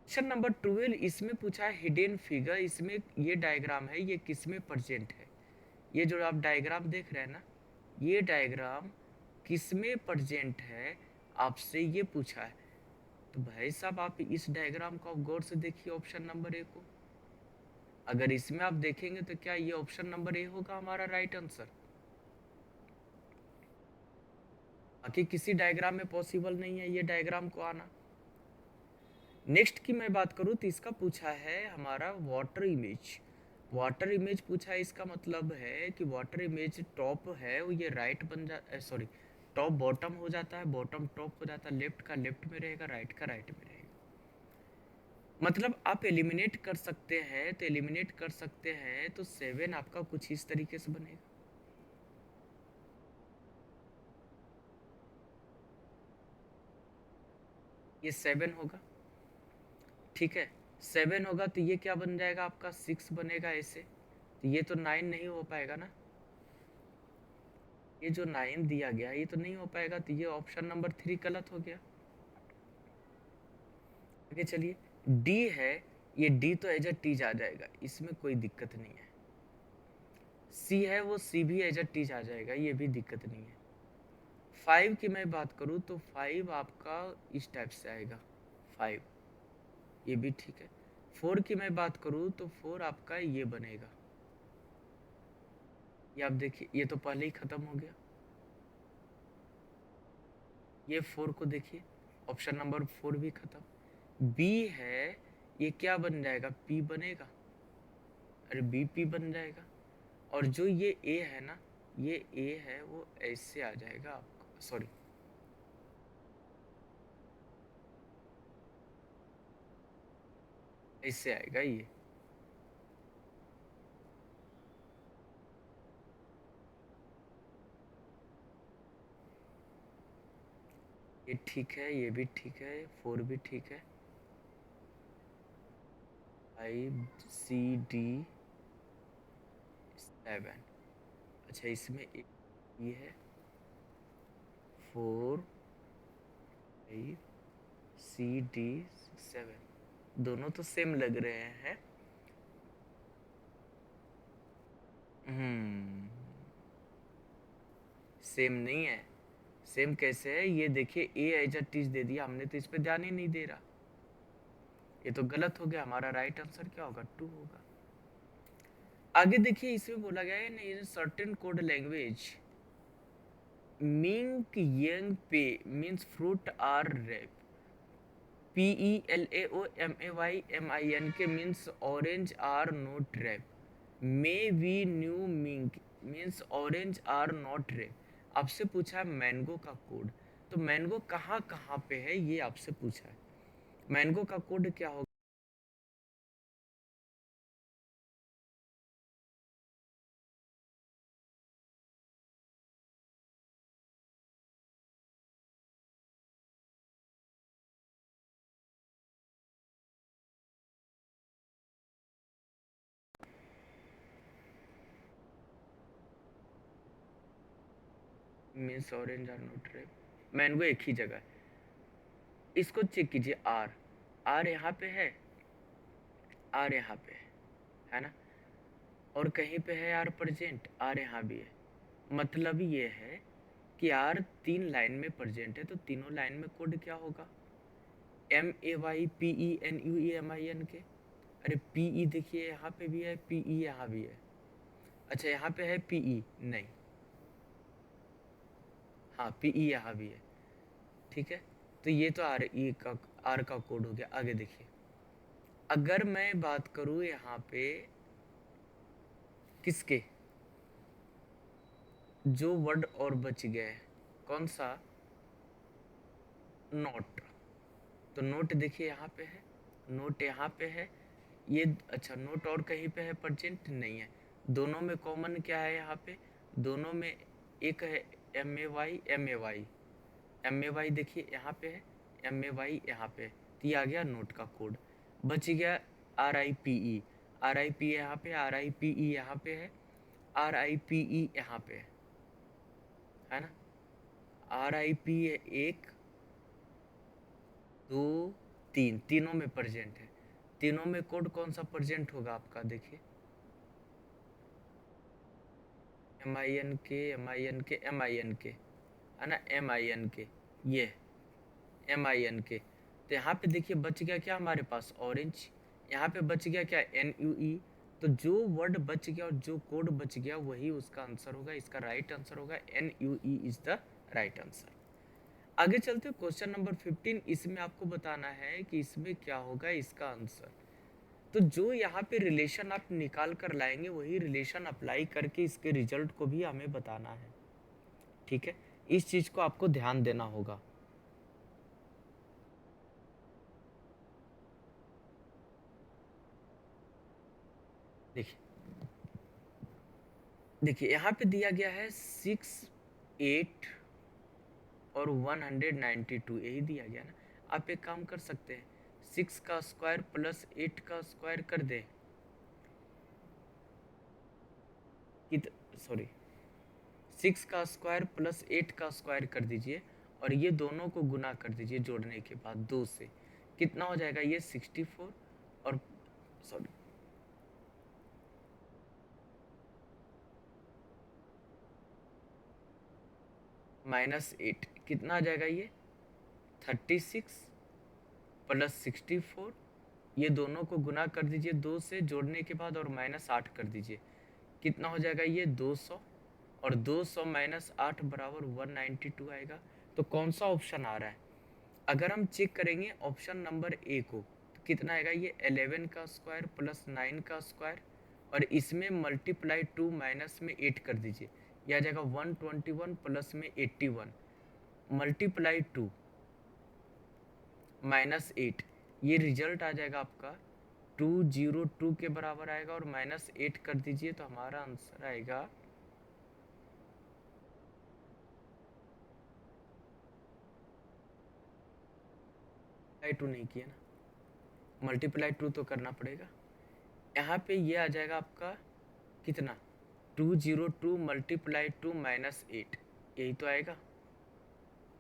क्वेश्चन नंबर 12, इसमें पूछा है हिडन फिगर, इसमें ये डायग्राम है ये किस में प्रेजेंट है। ये जो आप डायग्राम देख रहे हैं ना, ये डायग्राम किस में प्रेजेंट है आपसे ये पूछा है। तो भाई साहब आप इस डायग्राम को आप गौर से देखिए ऑप्शन नंबर ए को, अगर इसमें आप देखेंगे तो क्या ये ऑप्शन नंबर ए होगा हमारा राइट आंसर, बाकी किसी डायग्राम में पॉसिबल नहीं है ये डायग्राम को आना। नेक्स्ट की मैं बात करूँ तो इसका पूछा है हमारा वाटर इमेज, वाटर इमेज पूछा है, इसका मतलब है कि वाटर इमेज टॉप है वो ये राइट बन जा, सॉरी, टॉप बॉटम हो जाता है, बॉटम टॉप हो जाता है, लेफ्ट का लेफ्ट में रहेगा, राइट का राइट में रहेगा। मतलब आप एलिमिनेट कर सकते हैं, तो एलिमिनेट कर सकते हैं तो 7 आपका कुछ इस तरीके से बनेगा, ये 7 होगा, ठीक है, 7 होगा तो ये क्या बन जाएगा आपका 6 बनेगा ऐसे, तो ये तो 9 नहीं हो पाएगा ना, ये जो 9 दिया गया ये तो नहीं हो पाएगा, तो ये ऑप्शन नंबर 3 गलत हो गया। आगे चलिए, डी है, ये डी तो एज अ टीज आ जाएगा, इसमें कोई दिक्कत नहीं है। सी है वो सी भी एज अ टीज आ जाएगा, ये भी दिक्कत नहीं है। 5 की मैं बात करूँ तो 5 आपका इस टाइप से आएगा, 5, ये भी ठीक है। 4 की मैं बात करूँ तो 4 आपका ये बनेगा, ये आप देखिए ये तो पहले ही खत्म हो गया, ये 4 को देखिए, ऑप्शन नंबर 4 भी खत्म। बी है, ये क्या बन जाएगा, पी बनेगा, अरे बी पी बन जाएगा, और जो ये ए है ना, ये ए है वो ऐसे आ जाएगा आपका, सॉरी, ऐसे आएगा ये ठीक है, ये भी ठीक है, 4 भी ठीक है, 5 C D 7, अच्छा इसमें ये है 4 5 C D 7, दोनों तो सेम लग रहे हैं। हम्म, सेम नहीं है, सेम कैसे है ये देखिए, ए एज अ टीज दे दिया हमने तो इस पे ध्यान ही नहीं दे रहा, ये तो गलत हो गया, हमारा राइट आंसर क्या होगा, 2 होगा। आगे देखिए इसमें बोला गया है इन सर्टेन कोड लैंग्वेज मिंक यंग पे means fruit are ripe, PELAOMAYMINK means orange are not ripe, मे वी न्यू मिंक means orange are not ripe. आपसे पूछा है मैंगो का कोड, तो मैंगो कहाँ कहाँ पे है ये आपसे पूछा है। मैंगो का कोड क्या होगा, means orange are not rep, mango एक ही जगह है। इसको चेक कीजिए, आर आर यहाँ पे है, आर यहाँ पे है ना, और कहीं पे है आर प्रेजेंट, आर यहाँ भी है। मतलब ये है कि आर 3 लाइन में प्रेजेंट है, तो तीनों लाइन में कोड क्या होगा, MAYPENUEMINK। अरे PE देखिए यहाँ पे भी है, PE यहाँ भी है। अच्छा यहाँ पे है PE नहीं, हाँ PE यहाँ भी है, ठीक है। तो ये तो आर का कोड हो गया। आगे देखिए, अगर मैं बात करूँ यहाँ पे किसके, जो वर्ड और बच गए, कौन सा, नोट। तो नोट देखिए यहाँ पे है, नोट यहाँ पे है, ये अच्छा नोट और कहीं पे है प्रेजेंट नहीं है। दोनों में कॉमन क्या है यहाँ पे, दोनों में एक है MAY देखिए यहाँ पे है, MAY यहाँ पे है, तो ये आ गया नोट का कोड। बच गया RIPE यहाँ पे, RIPE यहाँ पे है, RIPE यहाँ पे है ना। RIP 1 2 3 तीनों में प्रेजेंट है। तीनों में कोड कौन सा प्रेजेंट होगा आपका, देखिए MINK है ना, MINK, ये MINK। तो यहाँ पे देखिए बच गया क्या हमारे पास, ऑरेंज। यहाँ पे बच गया क्या, NUE। तो जो वर्ड बच गया और जो कोड बच गया वही उसका आंसर होगा, इसका राइट आंसर होगा, NUE is the right answer. आगे चलते क्वेश्चन नंबर 15। इसमें आपको बताना है कि इसमें क्या होगा इसका आंसर। तो जो यहाँ पे रिलेशन आप निकाल कर लाएंगे वही रिलेशन अप्लाई करके इसके रिजल्ट को भी हमें बताना है, ठीक है। इस चीज को आपको ध्यान देना होगा। देखिए देखिए यहाँ पे दिया गया है 6 8 और 192, यही दिया गया ना। आप एक काम कर सकते हैं, 6 का स्क्वायर प्लस 8 का स्क्वायर कर दे, सॉरी 6 का स्क्वायर प्लस 8 का स्क्वायर कर दीजिए, और ये दोनों को गुना कर दीजिए जोड़ने के बाद 2 से, कितना हो जाएगा ये 64, और सॉरी -8 कितना आ जाएगा ये 36 प्लस 64, ये दोनों को गुना कर दीजिए 2 से जोड़ने के बाद, और -8 कर दीजिए, कितना हो जाएगा ये 200, और 200 -8 बराबर 192 आएगा। तो कौन सा ऑप्शन आ रहा है, अगर हम चेक करेंगे ऑप्शन नंबर ए को, तो कितना आएगा ये 11 का स्क्वायर प्लस 9 का स्क्वायर, और इसमें मल्टीप्लाई 2 माइनस में 8 कर दीजिए, यह आ जाएगा 121 प्लस में 81 मल्टीप्लाई 2 -8, ये रिजल्ट आ जाएगा आपका 202 के बराबर आएगा, और -8 कर दीजिए तो हमारा आंसर आएगा 2 नहीं किया ना, मल्टीप्लाई 2 तो करना पड़ेगा। यहाँ पे ये आ जाएगा आपका कितना 202 मल्टीप्लाई 2 -8, यही तो आएगा,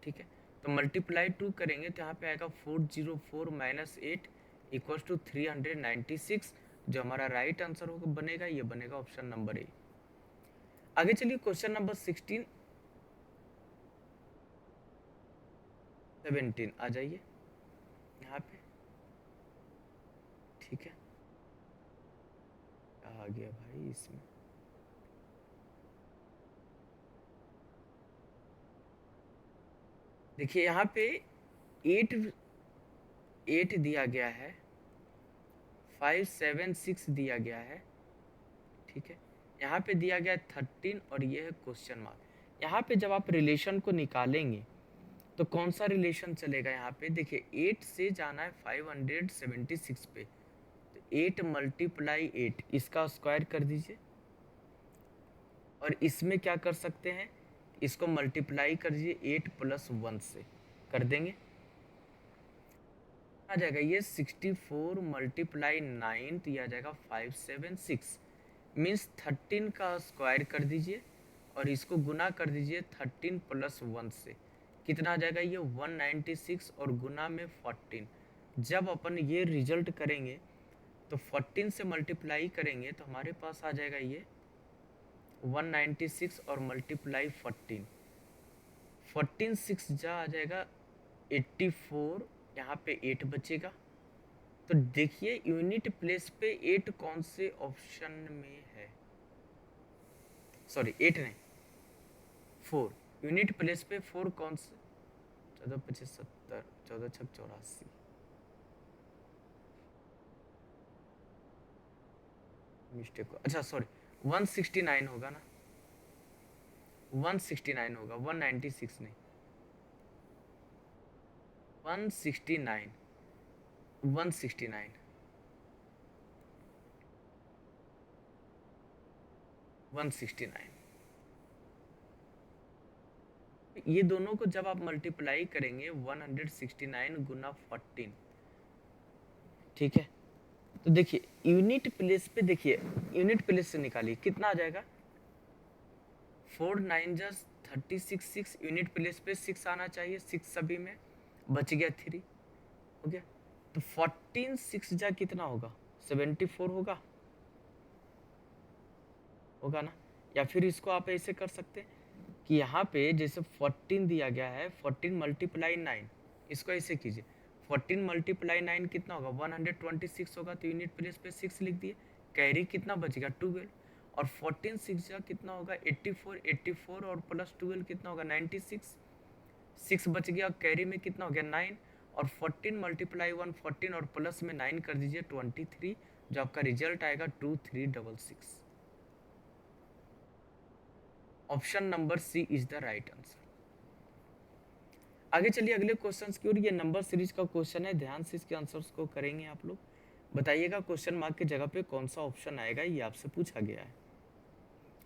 ठीक है। तो मल्टीप्लाई 2 करेंगे तो यहाँ पे आएगा 404 -8 इक्वल्स टू 396, जो हमारा राइट आंसर होगा बनेगा, ये बनेगा ऑप्शन नंबर ए। आगे चलिए क्वेश्चन नंबर 16 17 आ जाइए यहाँ पे। ठीक है, क्या आ गया भाई इसमें, देखिए यहाँ पे 8 8 दिया गया है, 5 7 6 दिया गया है, ठीक है, यहाँ पे दिया गया 13 और ये है क्वेश्चन मार्क। यहाँ पे जब आप रिलेशन को निकालेंगे तो कौन सा रिलेशन चलेगा, यहाँ पे देखिए 8 से जाना है 576 पे, तो 8 मल्टीप्लाई 8 इसका स्क्वायर कर दीजिए, और इसमें क्या कर सकते हैं, इसको मल्टीप्लाई कर दीजिए 8 प्लस 1 से, कर देंगे आ जाएगा ये 64 मल्टीप्लाई 9, तो ये आ जाएगा 576, मीन्स 13 का स्क्वायर कर दीजिए और इसको गुना कर दीजिए 13 प्लस 1 से, कितना आ जाएगा ये 196 और गुना में 14। जब अपन ये रिजल्ट करेंगे तो 14 से मल्टीप्लाई करेंगे तो हमारे पास आ जाएगा ये 196 और मल्टीप्लाई 14, 14 6 जा आ जाएगा 84, यहाँ पे 8 बचेगा। तो देखिए यूनिट प्लेस पे 8 कौन से ऑप्शन में है, सॉरी 8 नहीं 4, यूनिट प्लेस पे 4 कौन से, 14 25 70, 14 छक 84, मिस्टेक हो, अच्छा सॉरी 169 होगा ना, 169 होगा, 196 नहीं, 169 169 169, ये दोनों को जब आप मल्टीप्लाई करेंगे 169 गुना 14, ठीक है, तो देखिए यूनिट प्लेस पे, देखिए यूनिट प्लेस से निकालिए कितना आ जाएगा, 4 9 जस्ट 36 6, यूनिट प्लेस पे 6 आना चाहिए, 6 सभी में बच गया 3, हो गया, तो 14 6 जा कितना होगा 74 होगा, होगा ना। या फिर इसको आप ऐसे कर सकते हैं कि यहाँ पे जैसे 14 दिया गया है, 14 मल्टीप्लाई 9, इसको ऐसे कीजिए, 14 मल्टीप्लाई 9 कितना होगा 126 होगा, तो यूनिट प्लेस पे 6 लिख दिए, कैरी कितना बचेगा 12, और 14 6 जा कितना होगा 84, 84 और प्लस 12 कितना होगा 96, 6 बच गया, कैरी में कितना हो गया 9, और 14 मल्टीप्लाई 1 14 और प्लस में 9 कर दीजिए 23, जो आपका रिजल्ट आएगा 2366। Option number C is the right answer. आगे चलिए अगले क्वेश्चंस की ओर, ये नंबर सीरीज का क्वेश्चन है, ध्यान से इसके आंसर्स को करेंगे आप लोग, बताइएगा क्वेश्चन मार्क की जगह पे कौन सा ऑप्शन आएगा, ये आपसे पूछा गया है।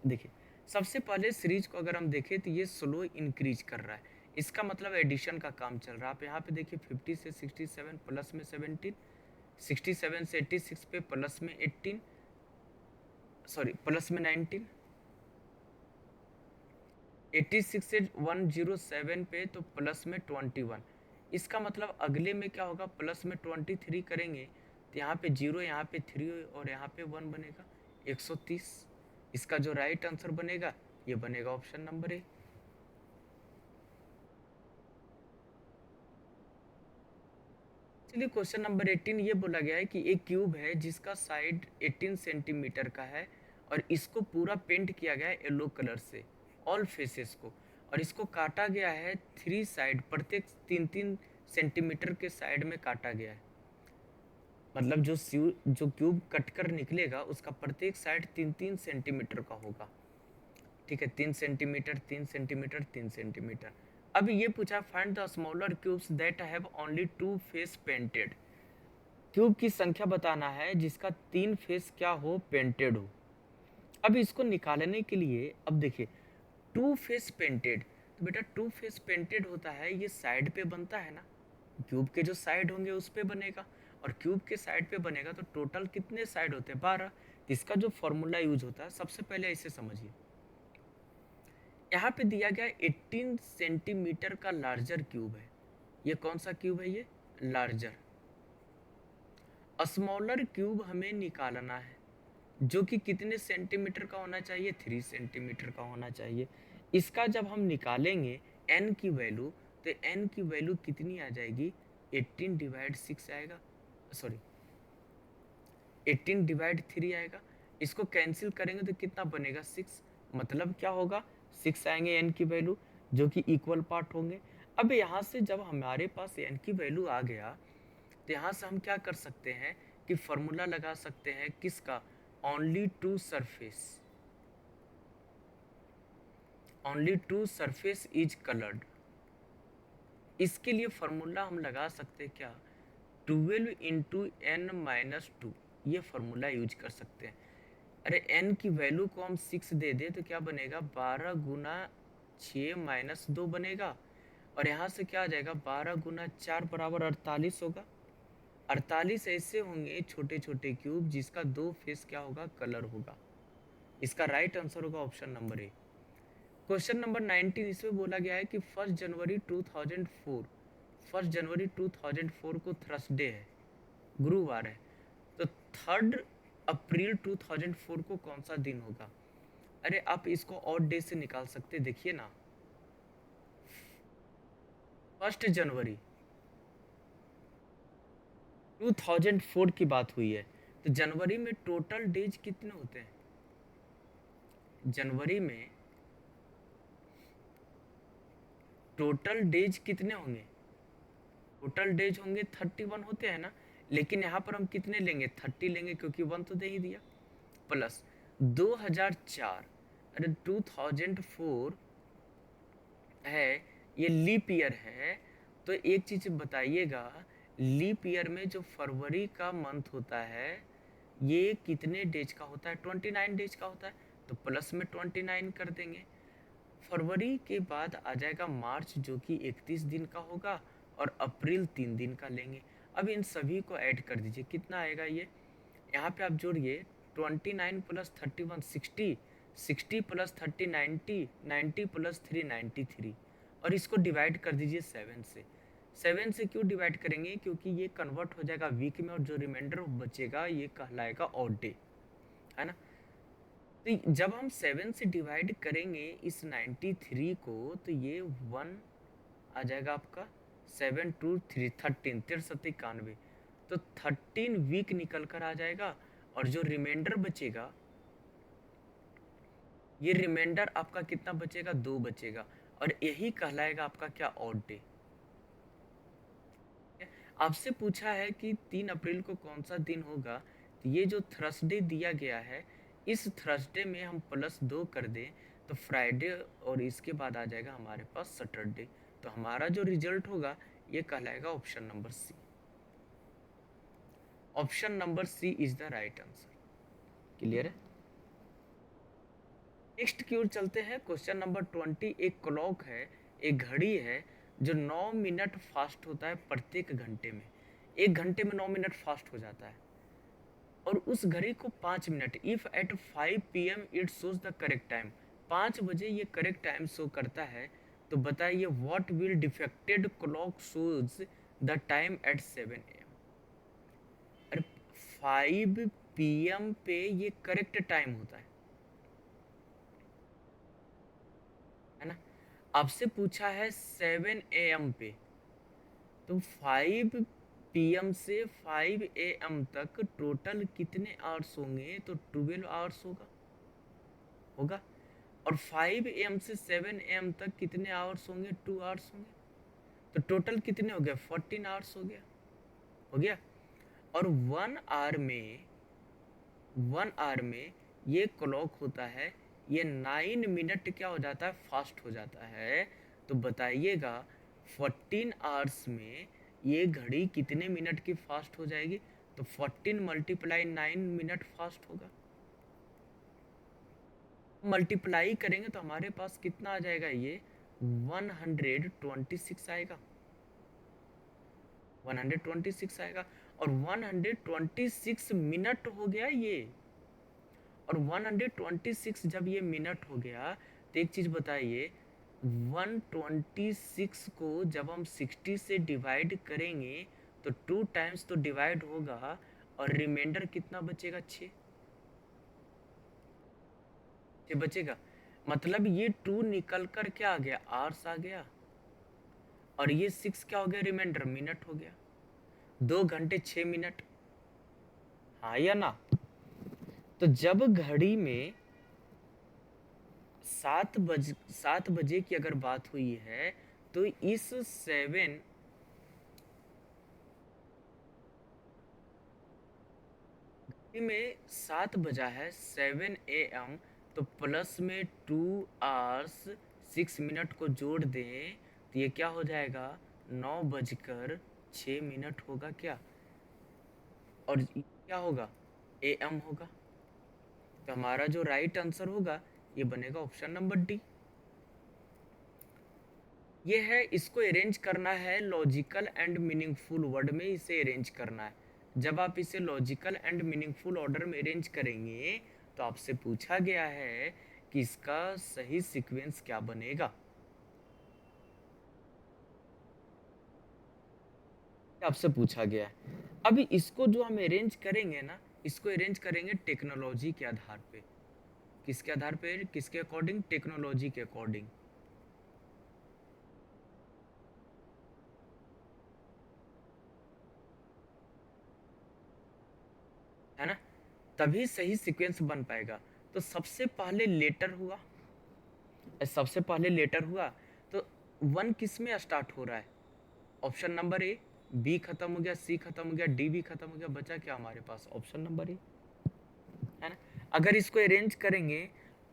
देखिए सबसे पहले सीरीज को अगर हम देखें तो ये स्लो इंक्रीज कर रहा है, इसका मतलब एडिशन का काम चल रहा है। आप यहाँ पे देखिए 50 से 67 प्लस में 17, 67 से 86 पे प्लस में 18, सॉरी प्लस में 19, 86 से 107 पे तो प्लस में 21, इसका मतलब अगले में क्या होगा प्लस में 23 करेंगे तो यहाँ पे 0, यहाँ पे 3 और यहाँ पे 1 बनेगा 130। इसका जो राइट आंसर बनेगा ये बनेगा ऑप्शन नंबर ए। चलिए क्वेश्चन नंबर 18, ये बोला गया है कि एक क्यूब है जिसका साइड 18 सेंटीमीटर का है और इसको पूरा पेंट किया गया है येलो कलर से ऑल फेसेस को, और इसको काटा गया है 3 साइड, प्रत्येक 3-3 सेंटीमीटर के साइड में काटा गया है, मतलब जो क्यूब कट कर निकलेगा उसका प्रत्येक साइड 3-3 सेंटीमीटर का होगा, ठीक है, 3 सेंटीमीटर 3 सेंटीमीटर 3 सेंटीमीटर। अब ये पूछा find the smaller cubes that have only 2 face painted, cube की संख्या बताना है जिसका 3 फेस क्या हो पेंटेड हो। अब इसको निकालने के लिए अब देखिए 2 फेस पेंटेड, तो बेटा 2 फेस पेंटेड होता है ये साइड पे बनता है ना, क्यूब के जो साइड होंगे उस पे बनेगा, और क्यूब के साइड पे बनेगा तो टोटल कितने साइड होते हैं 12। इसका जो फॉर्मूला यूज होता है सबसे पहले ऐसे समझिए, यहाँ पे दिया गया 18 सेंटीमीटर का लार्जर क्यूब है, ये कौन सा क्यूब है ये लार्जर। स्मॉलर क्यूब हमें निकालना है जो कि कितने सेंटीमीटर का होना चाहिए 3 सेंटीमीटर का होना चाहिए। इसका जब हम निकालेंगे n की वैल्यू तो n की वैल्यू कितनी आ जाएगी 18 डिवाइड 6 आएगा, सॉरी 18 डिवाइड 3 आएगा, इसको कैंसिल करेंगे तो कितना बनेगा 6, मतलब क्या होगा 6 आएंगे n की वैल्यू जो कि इक्वल पार्ट होंगे। अब यहाँ से जब हमारे पास n की वैल्यू आ गया तो यहाँ से हम क्या कर सकते हैं कि फॉर्मूला लगा सकते हैं किसका, only two surface is coloured. इसके लिए फॉर्मूला हम लगा सकते हैं क्या, 12 इंटू एन माइनस टू, ये फॉर्मूला यूज कर सकते हैं। अरे n की वैल्यू को हम 6 दे दे तो क्या बनेगा 12 गुना 6 माइनस 2 बनेगा, और यहाँ से क्या आ जाएगा 12 गुना 4 बराबर 48 होगा। 48 ऐसे होंगे छोटे छोटे क्यूब जिसका 2 फेस क्या होगा, कलर होगा। इसका राइट आंसर होगा ऑप्शन नंबर ए। क्वेश्चन नंबर 19, इसमें बोला गया है कि 1 जनवरी 2004 को थर्सडे है, गुरुवार है, तो 3 अप्रैल 2004 को कौन सा दिन होगा। अरे आप इसको और डे से निकाल सकते, देखिए ना 1 जनवरी 2004 की बात हुई है, तो जनवरी में टोटल डेज कितने होते हैं, जनवरी में टोटल डेज कितने होंगे, टोटल डेज होंगे 31 होते हैं ना, लेकिन यहाँ पर हम कितने लेंगे 30 लेंगे क्योंकि 1 तो दे ही दिया, प्लस 2004, अरे 2004 है, ये लीप ईयर है, तो एक चीज बताइएगा लीप ईयर में जो फरवरी का मंथ होता है ये कितने डेज का होता है, 29 डेज का होता है, तो प्लस में 29 कर देंगे। फरवरी के बाद आ जाएगा मार्च जो कि 31 दिन का होगा, और अप्रैल 3 दिन का लेंगे। अब इन सभी को ऐड कर दीजिए, कितना आएगा ये, यहाँ पे आप जोड़िए 29 प्लस 31 60, 60 प्लस 30 90, 90 प्लस 3 93, और इसको डिवाइड कर दीजिए 7 से। 7 से क्यों डिवाइड करेंगे, क्योंकि ये कन्वर्ट हो जाएगा वीक में और जो रिमाइंडर बचेगा ये कहलाएगा ऑड डे, है ना। तो जब हम 7 से डिवाइड करेंगे इस 93 को तो ये 1 आ जाएगा आपका, 7 2 3 13 63 91, तो 13 वीक निकल कर आ जाएगा, और जो रिमाइंडर बचेगा ये रिमाइंडर आपका कितना बचेगा, 2 बचेगा, और यही कहलाएगा आपका क्या, ऑड डे। आपसे पूछा है कि 3 अप्रैल को कौन सा दिन होगा, तो ये जो थर्सडे दिया गया है इस थर्सडे में हम +2 कर दें तो फ्राइडे, और इसके बाद आ जाएगा हमारे पास सैटरडे, तो हमारा जो रिजल्ट होगा ये कहलाएगा option number C. Option number C is the right answer. Clear है। नेक्स्ट की ओर चलते हैं। क्वेश्चन नंबर 20, एक क्लॉक है, एक घड़ी है जो 9 मिनट फास्ट होता है प्रत्येक घंटे में, एक घंटे में 9 मिनट फास्ट हो जाता है, और उस घड़ी को 5 minute, if at 5 PM it shows the correct time, 5 बजे ये करेक्ट टाइम शो करता है, तो बताइए what will defected clock shows the time at 7 AM। अरे 5 PM पे ये करेक्ट टाइम होता है ना, आपसे पूछा है 7 AM पे, तो 5 PM से 5 AM तक टोटल कितने आवर्स होंगे, तो 12 आवर्स होगा, और 5 AM से 7 AM तक कितने आवर्स होंगे, 2 आवर्स होंगे, तो टोटल कितने हो गए 14 आवर्स हो गया। और 1 आवर में ये क्लॉक होता है, ये 9 मिनट क्या हो जाता है, फास्ट हो जाता है, तो बताइएगा 14 आवर्स में ये घड़ी कितने मिनट की फास्ट हो जाएगी, तो 14 × 9 मिनट फास्ट होगा। मल्टीप्लाई करेंगे तो हमारे पास कितना आ जाएगा, ये 126 आएगा, 126 आएगा, और 126 मिनट हो गया ये, और 126 जब ये मिनट हो गया तो एक चीज बताइए 126 को जब हम 60 से डिवाइड करेंगे तो 2 टाइम्स तो डिवाइड होगा, और रिमाइंडर कितना बचेगा, 6 बचेगा, मतलब ये 2 निकल कर क्या आ गया, आवर्स आ गया, और ये 6 क्या हो गया, रिमाइंडर मिनट हो गया, 2 घंटे 6 मिनट, हाँ या ना? तो जब घड़ी में 7 बजे की अगर बात हुई है तो इस 7 में 7 बजा है 7 AM, तो प्लस में 2 hours 6 minute को जोड़ दें तो ये क्या हो जाएगा 9 बजकर 6 मिनट होगा क्या, और ये क्या होगा AM होगा। तो हमारा जो राइट आंसर होगा ये बनेगा ऑप्शन नंबर डी। ये है, इसको अरेंज करना है लॉजिकल एंड मीनिंगफुल वर्ड में, इसे अरेंज करना है। जब आप इसे लॉजिकल एंड मीनिंगफुल ऑर्डर में अरेंज करेंगे तो आपसे पूछा गया है कि इसका सही सीक्वेंस क्या बनेगा। आपसे पूछा गया है। अभी इसको जो हम अरेंज करेंगे ना, इसको अरेंज करेंगे टेक्नोलॉजी के आधार पे। किसके आधार पे? किसके अकॉर्डिंग? टेक्नोलॉजी के अकॉर्डिंग। है ना? तभी सही सीक्वेंस बन पाएगा। तो सबसे पहले लेटर हुआ, तो 1 किस में स्टार्ट हो रहा है? ऑप्शन नंबर ए। बी खत्म हो गया, सी खत्म हो गया, डी भी खत्म हो गया, बचा क्या हमारे पास? ऑप्शन नंबर ए। है ना? अगर इसको अरेंज करेंगे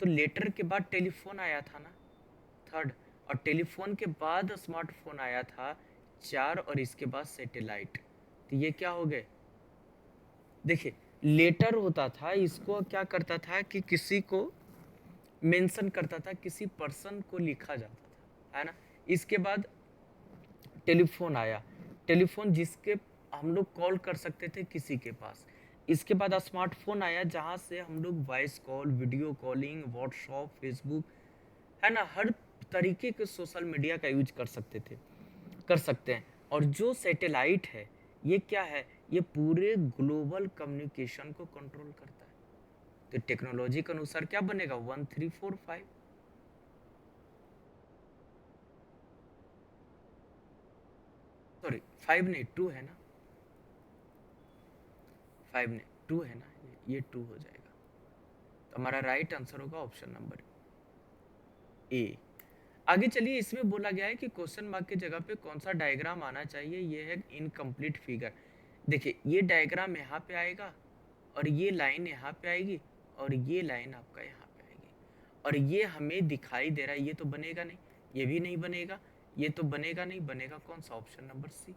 तो लेटर के बाद टेलीफोन आया था ना, थर्ड, और टेलीफोन के बाद स्मार्टफोन आया था 4, और इसके बाद सैटेलाइट। तो ये क्या हो गए? देखिए, लेटर होता था, इसको क्या करता था कि किसी को मेंशन करता था, किसी पर्सन को लिखा जाता था, है ना? इसके बाद टेलीफोन आया, टेलीफोन जिसके हम लोग कॉल कर सकते थे किसी के पास। इसके बाद स्मार्टफोन आया जहाँ से हम लोग voice call, video calling, WhatsApp, Facebook, है ना, हर तरीके के सोशल मीडिया का यूज कर सकते हैं। और जो सैटेलाइट है ये क्या है? ये पूरे ग्लोबल कम्युनिकेशन को कंट्रोल करता है। तो टेक्नोलॉजी के अनुसार क्या बनेगा? 1345। सॉरी, 5 नहीं, 2 है ना, 5 नहीं, 2 है ना, ये 2 हो जाएगा। तो हमारा राइट आंसर होगा ऑप्शन नंबर ए। आगे चलिए, इसमें बोला गया है कि क्वेश्चन मार्क की जगह पे कौन सा डायग्राम आना चाहिए। ये है इनकम्प्लीट फिगर। देखिए, ये डायग्राम यहाँ पे आएगा, और ये लाइन यहाँ पे आएगी, और ये लाइन आपका यहाँ पे आएगी, और ये हमें दिखाई दे रहा है, ये तो बनेगा नहीं, ये भी नहीं बनेगा, ये तो बनेगा नहीं, बनेगा कौन सा? ऑप्शन नंबर सी।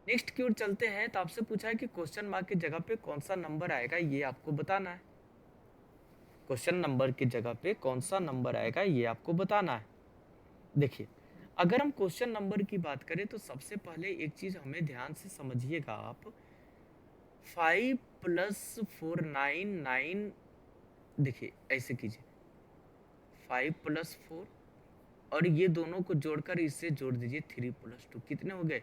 नेक्स्ट की ओर चलते हैं। तो आपसे पूछा है कि क्वेश्चन मार्क की जगह पे कौन सा नंबर आएगा, ये आपको बताना है। क्वेश्चन नंबर की जगह पे कौन सा नंबर आएगा ये आपको बताना है। देखिए, अगर हम क्वेश्चन नंबर की बात करें तो सबसे पहले एक चीज हमें ध्यान से समझिएगा आप। 5 + 4 9। देखिए, ऐसे कीजिए, 5 + 4, और ये दोनों को जोड़कर इससे जोड़ दीजिए 3 + 2, कितने हो गए?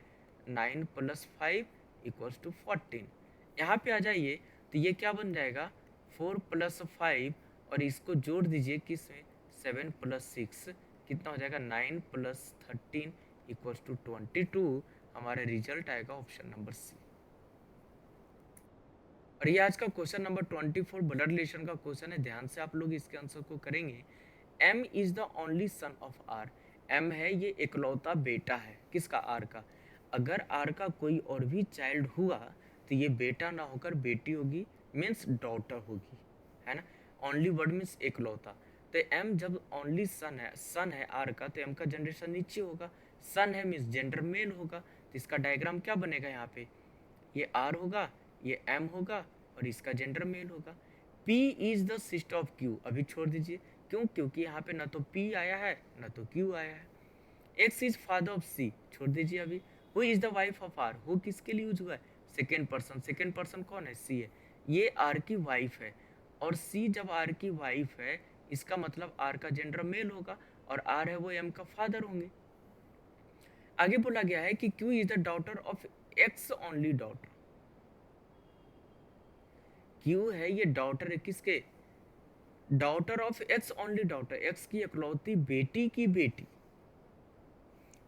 9 + 5 = 14। यहाँ पे आ जाइए, तो ये क्या बन जाएगा? 4 + 5, और इसको जोड़ दीजिए किसमें? 7 + 6, कितना हो जाएगा? 9 + 13 = 22। हमारा रिजल्ट आएगा ऑप्शन नंबर सी। और ये आज का क्वेश्चन नंबर 24 ब्लड रिलेशन का क्वेश्चन है। ध्यान से आप लोग इसके आंसर को करेंगे। M is the only son of R. M है, ये इकलौता बेटा है, किसका? आर का। अगर आर का कोई और भी चाइल्ड हुआ तो ये बेटा ना होकर बेटी होगी, मीन्स डॉटर होगी, है ना? ओनली वर्ड मीन्स इकलौता। तो एम जब ओनली सन है आर का, तो एम का जनरेशन नीचे होगा। सन है मीन्स जेंडर मेल होगा। तो इसका डायग्राम क्या बनेगा? यहाँ पे ये आर होगा, ये एम होगा, और इसका जेंडर मेल होगा। P is the sister of Q, अभी छोड़ दीजिए, क्यों? क्योंकि यहाँ पे ना तो P आया है ना तो Q आया है। X is father of C, छोड़ दीजिए अभी। Who is the wife of R, who किसके लिए यूज हुआ है? Second person. सेकेंड पर्सन कौन है? C है, ये R की वाइफ है, और C जब R की वाइफ है, इसका मतलब R का जेंडर मेल होगा, और R है वो M का फादर होंगे। आगे बोला गया है कि Q is the daughter of X only daughter. Q है, ये डॉटर है किसके? Daughter of x only daughter, x की इकलौती बेटी की बेटी।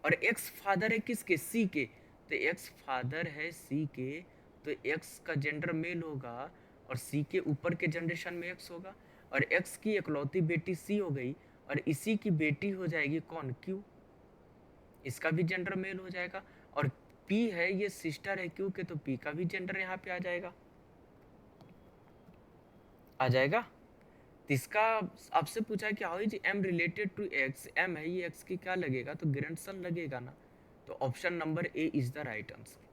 और एक्स फादर है किसके? सी के। तो एक्स फादर है सी के, तो x का जेंडर मेल होगा और c के ऊपर के जनरेशन में x होगा, और x की इकलौती बेटी c हो गई और इसी की बेटी हो जाएगी कौन, q, इसका भी जेंडर मेल हो जाएगा। और p है ये सिस्टर है q के, तो p का भी जेंडर यहाँ पे आ जाएगा, आ जाएगा। तो इसका आपसे पूछा कि how is m related to x, m है ये x की क्या लगेगा, तो ग्रैंडसन लगेगा ना, तो option number A is the right answer.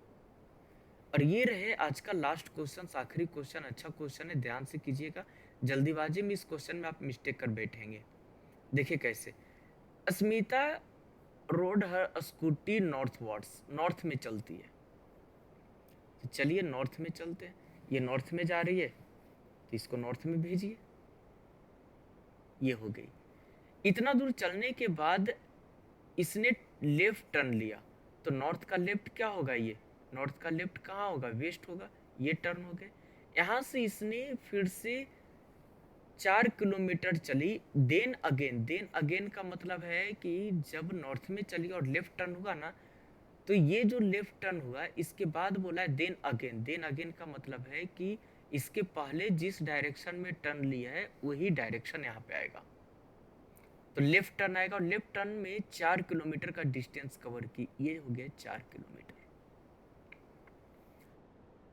और ये रहे आज का लास्ट क्वेश्चन, आखिरी क्वेश्चन, अच्छा क्वेश्चन है, ध्यान से कीजिएगा, जल्दीबाजी में इस क्वेश्चन में आप मिस्टेक कर बैठेंगे। देखिए कैसे, अस्मिता रोड हर स्कूटी नॉर्थवर्ड्स, नॉर्थ में चलती है, तो चलिए नॉर्थ में चलते हैं, ये नॉर्थ में जा रही है तो इसको नॉर्थ में भेजिए, ये हो गई। इतना दूर चलने के बाद इसने लेफ्ट टर्न लिया, तो नॉर्थ का लेफ्ट क्या होगा, ये नॉर्थ का लेफ्ट कहाँ होगा, वेस्ट होगा, ये टर्न हो गए। यहाँ से इसने फिर से 4 किलोमीटर चली, देन अगेन का मतलब है कि जब नॉर्थ में चली और लेफ्ट टर्न हुआ ना, तो ये जो लेफ्ट टर्न हुआ इसके बाद बोला है देन अगेन का मतलब है कि इसके पहले जिस डायरेक्शन में टर्न लिया है वही डायरेक्शन यहाँ पे आएगा, तो लेफ्ट टर्न आएगा, और लेफ्ट टर्न में 4 किलोमीटर का डिस्टेंस कवर की, ये हो गया 4 किलोमीटर।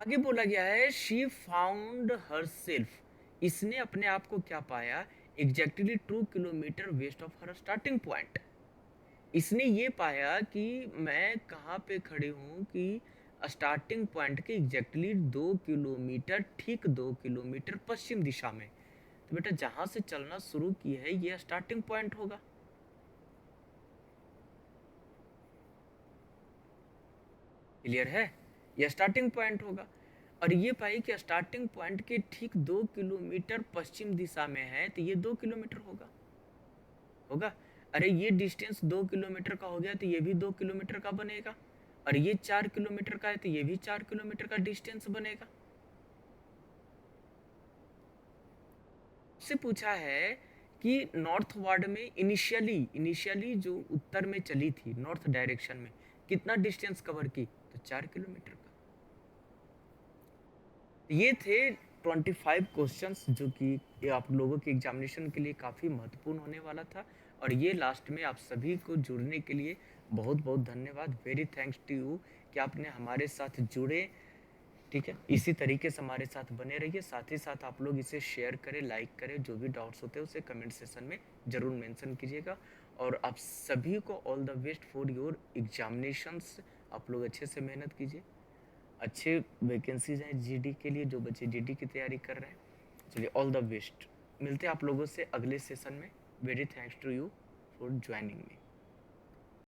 आगे बोला गया है शी फाउंड हरसेल्फ, इसने अपने आप को क्या पाया, exactly 2 kilometre west of her starting point, इसने ये पाया कि मैं कहाँ पे खड़ी हूँ, कि स्टार्टिंग पॉइंट के एग्जैक्टली 2 किलोमीटर, ठीक 2 किलोमीटर पश्चिम दिशा में, तो बेटा जहां से चलना शुरू की है ये स्टार्टिंग पॉइंट होगा, क्लियर है, ये स्टार्टिंग पॉइंट होगा। और ये पाई कि स्टार्टिंग पॉइंट के ठीक 2 किलोमीटर पश्चिम दिशा में है, तो ये 2 किलोमीटर होगा, होगा। अरे ये डिस्टेंस 2 किलोमीटर का हो गया, तो ये भी 2 किलोमीटर का बनेगा, और ये 4 किलोमीटर का है तो ये भी 4 किलोमीटर का डिस्टेंस बनेगा। से पूछा है कि नॉर्थ वार्ड में इनिशियली जो उत्तर में चली थी नॉर्थ डायरेक्शन में, कितना डिस्टेंस कवर की, तो 4 किलोमीटर का। ये थे 25 क्वेश्चंस जो कि आप लोगों के एग्जामिनेशन के लिए काफ़ी महत्वपूर्ण होने वाला था, और ये लास्ट में आप सभी को जुड़ने के लिए बहुत बहुत धन्यवाद, वेरी थैंक्स टू यू कि आपने हमारे साथ जुड़े, ठीक है। इसी तरीके से हमारे साथ बने रहिए, साथ ही साथ आप लोग इसे शेयर करें, लाइक करें, जो भी डाउट्स होते हैं उसे कमेंट सेशन में ज़रूर मेंशन कीजिएगा, और आप सभी को all the best for your examinations, आप लोग अच्छे से मेहनत कीजिए, अच्छे वैकेंसीज हैं जीडी के लिए, जो बच्चे जीडी की तैयारी कर रहे हैं, चलिए ऑल द बेस्ट, मिलते हैं आप लोगों से अगले सेशन में, very thanks to you for joining me.